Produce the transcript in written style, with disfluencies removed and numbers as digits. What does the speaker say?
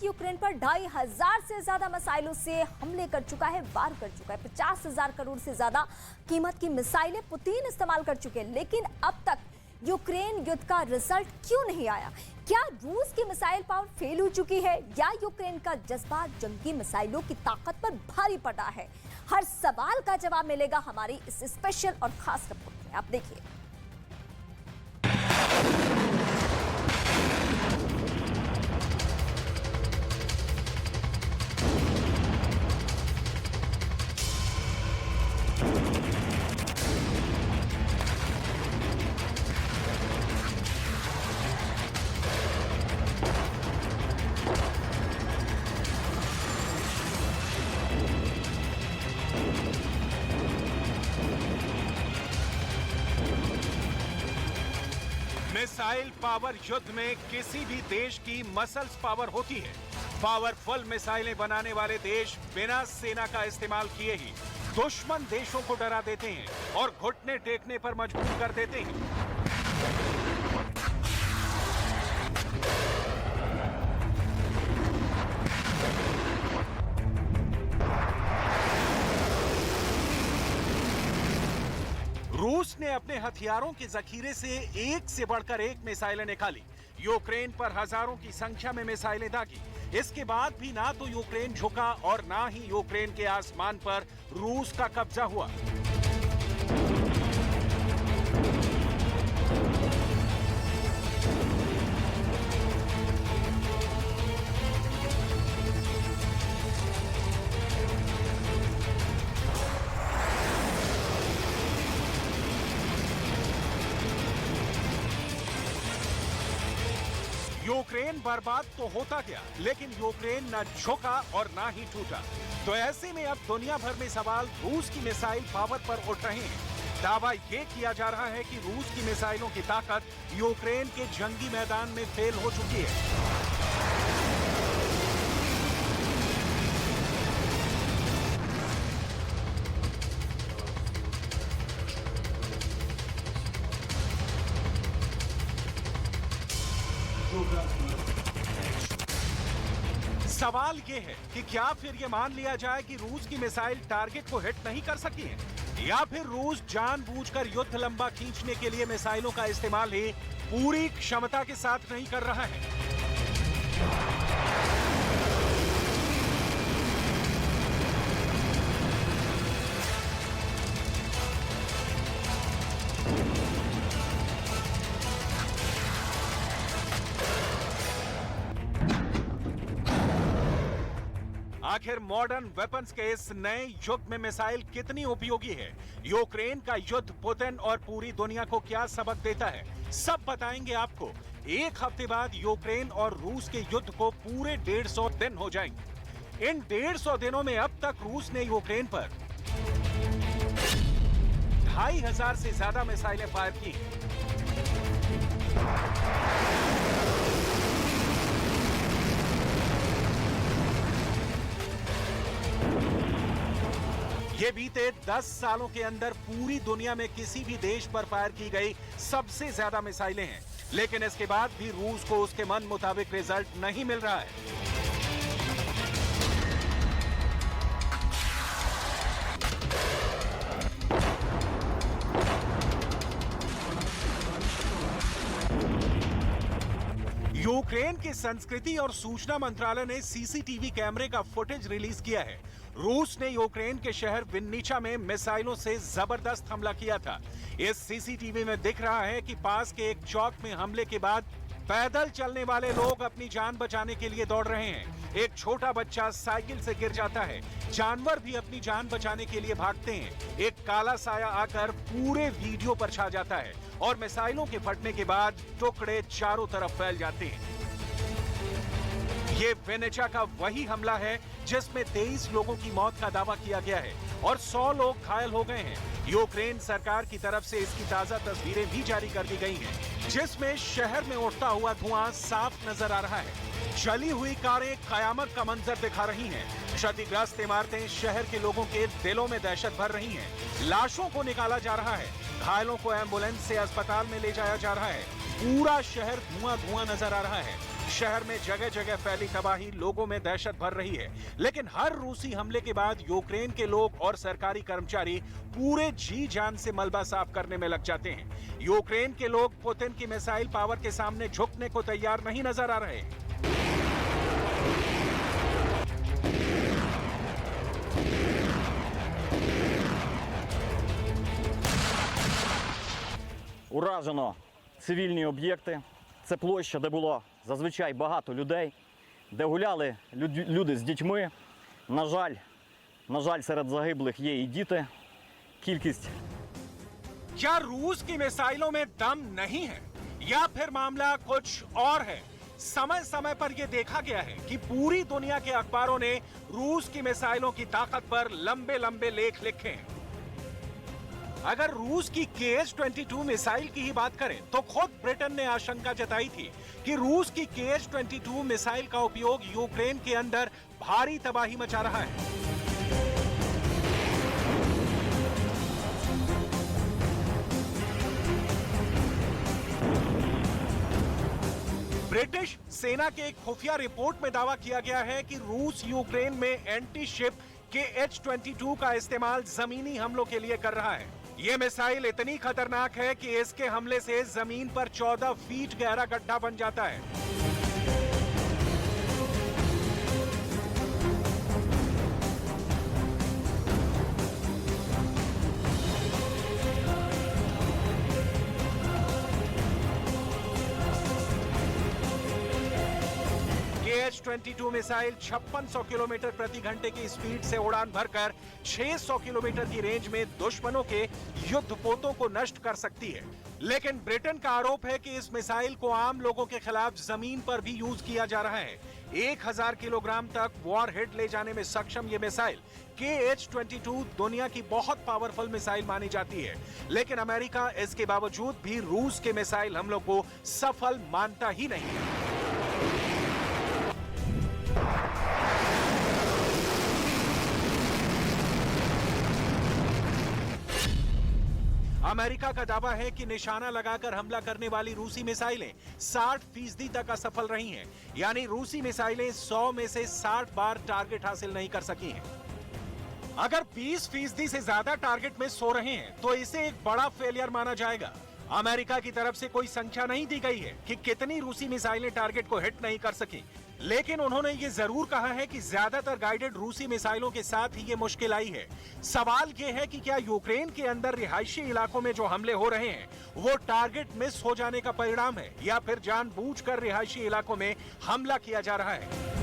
कि यूक्रेन पर 2,500 से ज्यादा मिसाइलों से हमले कर चुका है, वार कर चुका है। 50,000 करोड़ से ज्यादा कीमत की मिसाइलें पुतिन इस्तेमाल कर चुके हैं। लेकिन अब तक यूक्रेन युद्ध का रिजल्ट क्यों नहीं आया? क्या रूस की मिसाइल पावर फेल हो चुकी है या यूक्रेन का जज्बा जंगी मिसाइलों की ताकत पर भारी पड़ा है? हर सवाल का जवाब मिलेगा हमारी इस स्पेशल और खास रिपोर्ट में। आप देखिए। मिसाइल पावर युद्ध में किसी भी देश की मसल्स पावर होती है। पावरफुल मिसाइलें बनाने वाले देश बिना सेना का इस्तेमाल किए ही दुश्मन देशों को डरा देते हैं और घुटने टेकने पर मजबूर कर देते हैं। रूस ने अपने हथियारों के जखीरे से एक से बढ़कर एक मिसाइलें निकाली। यूक्रेन पर हजारों की संख्या में मिसाइलें दागी। इसके बाद भी ना तो यूक्रेन झुका और ना ही यूक्रेन के आसमान पर रूस का कब्जा हुआ। यूक्रेन बर्बाद तो होता गया, लेकिन यूक्रेन न झुका और ना ही टूटा। तो ऐसे में अब दुनिया भर में सवाल रूस की मिसाइल पावर पर उठ रहे हैं। दावा यह किया जा रहा है कि रूस की मिसाइलों की ताकत यूक्रेन के जंगी मैदान में फेल हो चुकी है। सवाल ये है कि क्या फिर ये मान लिया जाए कि रूस की मिसाइल टारगेट को हिट नहीं कर सकी है, या फिर रूस जानबूझकर युद्ध लंबा खींचने के लिए मिसाइलों का इस्तेमाल ही पूरी क्षमता के साथ नहीं कर रहा है। आखिर मॉडर्न वेपन्स के इस नए युग में मिसाइल कितनी उपयोगी है? यूक्रेन का युद्ध पुतिन और पूरी दुनिया को क्या सबक देता है, सब बताएंगे आपको। एक हफ्ते बाद यूक्रेन और रूस के युद्ध को पूरे 150 दिन हो जाएंगे। इन 150 दिनों में अब तक रूस ने यूक्रेन पर 2,500 से ज्यादा मिसाइलें फायर की। ये बीते 10 सालों के अंदर पूरी दुनिया में किसी भी देश पर फायर की गई सबसे ज्यादा मिसाइलें हैं। लेकिन इसके बाद भी रूस को उसके मन मुताबिक रिजल्ट नहीं मिल रहा है। यूक्रेन की संस्कृति और सूचना मंत्रालय ने सीसीटीवी कैमरे का फुटेज रिलीज किया है। रूस ने यूक्रेन के शहर विन्निचा में मिसाइलों से जबरदस्त हमला किया था। इस सीसीटीवी में दिख रहा है कि पास के एक चौक में हमले के बाद पैदल चलने वाले लोग अपनी जान बचाने के लिए दौड़ रहे हैं। एक छोटा बच्चा साइकिल से गिर जाता है। जानवर भी अपनी जान बचाने के लिए भागते हैं। एक काला साया आकर पूरे वीडियो पर छा जाता है और मिसाइलों के फटने के बाद टुकड़े चारों तरफ फैल जाते हैं। ये विनिचा का वही हमला है जिसमें 23 लोगों की मौत का दावा किया गया है और 100 लोग घायल हो गए हैं। यूक्रेन सरकार की तरफ से इसकी ताजा तस्वीरें भी जारी कर दी गई हैं, जिसमें शहर में उठता हुआ धुआं साफ नजर आ रहा है। जली हुई कारें कयामत का मंजर दिखा रही हैं। क्षतिग्रस्त इमारतें शहर के लोगों के दिलों में दहशत भर रही हैं। लाशों को निकाला जा रहा है। घायलों को एम्बुलेंस से अस्पताल में ले जाया जा रहा है। पूरा शहर धुआं धुआं नजर आ रहा है। शहर में जगह जगह फैली तबाही लोगों में दहशत भर रही है, लेकिन हर रूसी हमले के बाद यूक्रेन के लोग और सरकारी कर्मचारी पूरे जी जान से मलबा साफ करने में लग जाते हैं। यूक्रेन के लोग पुतिन की मिसाइल पावर के सामने झुकने को तैयार नहीं नजर आ रहे। Уражено цивільні об'єкти. Це площа, де було зазвичай багато людей, де гуляли люди з дітьми. На жаль, серед загиблих є і діти. Кількість. क्या रूस की मिसाइलों में दम नहीं है या फिर मामला कुछ और है? समय समय पर यह देखा गया है कि पूरी दुनिया के अखबारों ने रूस की मिसाइलों की ताकत पर लंबे लंबे लेख लिखे हैं। अगर रूस की KH-22 मिसाइल की ही बात करें तो खुद ब्रिटेन ने आशंका जताई थी कि रूस की KH-22 मिसाइल का उपयोग यूक्रेन के अंदर भारी तबाही मचा रहा है। ब्रिटिश सेना के एक खुफिया रिपोर्ट में दावा किया गया है कि रूस यूक्रेन में एंटी शिप KH-22 का इस्तेमाल जमीनी हमलों के लिए कर रहा है। ये मिसाइल इतनी खतरनाक है कि इसके हमले से जमीन पर 14 फीट गहरा गड्ढा बन जाता है। KH-22 मिसाइल 5600 किलोमीटर प्रति घंटे की स्पीड से उड़ान भरकर 600 किलोमीटर की रेंज में दुश्मनों के युद्धपोतों को नष्ट कर सकती है। लेकिन ब्रिटेन का आरोप है कि इस मिसाइल को आम लोगों के खिलाफ जमीन पर भी यूज किया जा रहा है। 1000 किलोग्राम तक वॉरहेड ले जाने में सक्षम ये मिसाइल KH-22 दुनिया की बहुत पावरफुल मिसाइल मानी जाती है, लेकिन अमेरिका इसके बावजूद भी रूस के मिसाइल हमलों को सफल मानता ही नहीं है। अमेरिका का दावा है कि निशाना लगाकर हमला करने वाली रूसी मिसाइलें 60% तक असफल रही हैं, यानी रूसी मिसाइलें 100 में से 60 बार टारगेट हासिल नहीं कर सकी हैं। अगर 20% से ज्यादा टारगेट में सो रहे हैं तो इसे एक बड़ा फेलियर माना जाएगा। अमेरिका की तरफ से कोई संख्या नहीं दी गई है कि कितनी रूसी मिसाइलें टारगेट को हिट नहीं कर सकी, लेकिन उन्होंने ये जरूर कहा है कि ज्यादातर गाइडेड रूसी मिसाइलों के साथ ही ये मुश्किल आई है। सवाल ये है कि क्या यूक्रेन के अंदर रिहायशी इलाकों में जो हमले हो रहे हैं वो टारगेट मिस हो जाने का परिणाम है या फिर जानबूझकर रिहायशी इलाकों में हमला किया जा रहा है।